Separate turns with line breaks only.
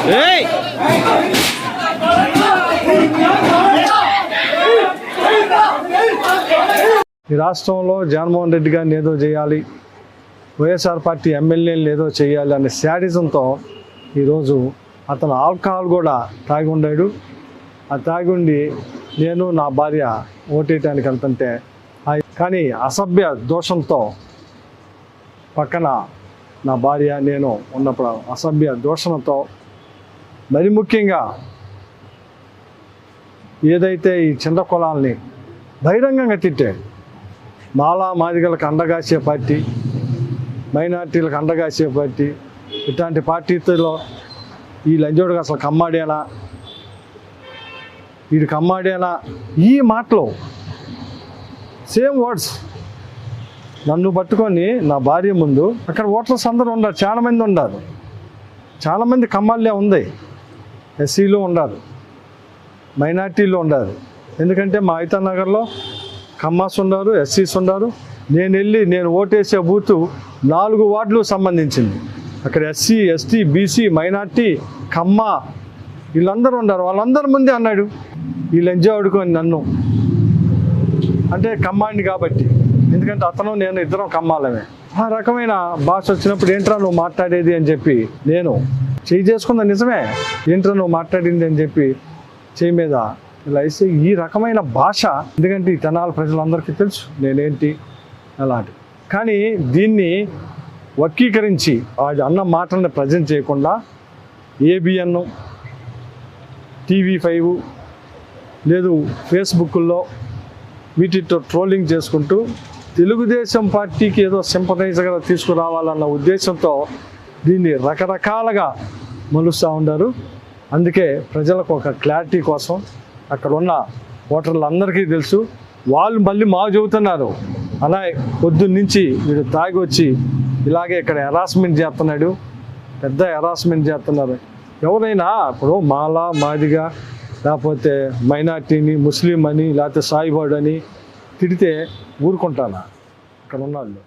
ఈ రాష్ట్రంలో జగన్మోహన్ రెడ్డి గారిని ఏదో చేయాలి, వైఎస్ఆర్ పార్టీ ఎమ్మెల్యేలు ఏదో చేయాలి అనే శాడిజంతో ఈరోజు అతను ఆల్కహాల్ కూడా తాగి ఉండాడు. ఆ తాగి ఉండి నేను నా భార్య ఓటేయటానికి వెళ్తుంటే కానీ అసభ్య దోషంతో పక్కన నా భార్య నేను ఉన్నప్పుడు అసభ్య దోషంతో మరి ముఖ్యంగా ఏదైతే ఈ చిన్న కులాల్ని బహిరంగంగా తిట్టాడు. మాలా మాదిగలకు అండగాసే పార్టీ, మైనార్టీలకు అండగాసే పార్టీ, ఇట్లాంటి పార్టీలో ఈ లంజోడుగా అసలు కమ్మాడేనా, వీడు కమ్మాడేనా, ఈ మాటలు సేమ్ వర్డ్స్ నన్ను పట్టుకొని నా భార్య ముందు అక్కడ ఓటర్స్ అందరూ ఉన్నారు, చాలామంది ఉన్నారు, చాలామంది కమ్మాళ్ళే ఉంది, ఎస్సీలు ఉన్నారు, మైనార్టీలు ఉన్నారు. ఎందుకంటే మా ఐతానగర్లో కమ్మాస్ ఉన్నారు, ఎస్సీస్ ఉన్నారు. నేను ఓటేసే బూతు 4 వార్డులు సంబంధించింది. అక్కడ ఎస్సీ, ఎస్టీ, బీసీ, మైనార్టీ, కమ్మ వీళ్ళందరూ ఉన్నారు. వాళ్ళందరి ముందే అన్నాడు ఈ లంజా ఆడుకొని నన్ను, అంటే కమ్మాడిని కాబట్టి, ఎందుకంటే అతను నేను ఇద్దరం కమ్మాలమే. ఆ రకమైన భాష వచ్చినప్పుడు ఏంట్రా నువ్వు మాట్లాడేది అని చెప్పి నేను చేయి చేసుకుందా, నిజమే ఏంట్రా నువ్వు మాట్లాడింది అని చెప్పి చేయి మీద ఇలా వేసి ఈ రకమైన భాష, ఎందుకంటే ఈ తెనాలి ప్రజలందరికీ తెలుసు నేనేంటి అలాంటి. కానీ దీన్ని వక్రీకరించి అన్న మాటలను ప్రజెంట్ చేయకుండా ఏబిఎన్, TV5 లేదు ఫేస్బుక్లో వీటితో ట్రోలింగ్ చేసుకుంటూ తెలుగుదేశం పార్టీకి ఏదో సింపథైజర్గా తీసుకురావాలన్న ఉద్దేశంతో దీన్ని రకరకాలుగా మలుస్తూ ఉన్నారు. అందుకే ప్రజలకు ఒక క్లారిటీ కోసం అక్కడ ఉన్న ఓటర్లందరికీ తెలుసు. వాళ్ళు మళ్ళీ మాకు చెబుతున్నారు అలా పొద్దున్నుంచి వీడు తాగి వచ్చి ఇలాగే ఇక్కడ హెరాస్మెంట్ చేస్తున్నాడు, పెద్ద హెరాస్మెంట్ చేస్తున్నారు. ఎవరైనా ఇప్పుడు మాలా మాదిగా లేకపోతే మైనార్టీని ముస్లిం అని లేకపోతే సాయిబాడు అని తిడితే ఊరుకుంటానా? అక్కడ ఉన్న వాళ్ళు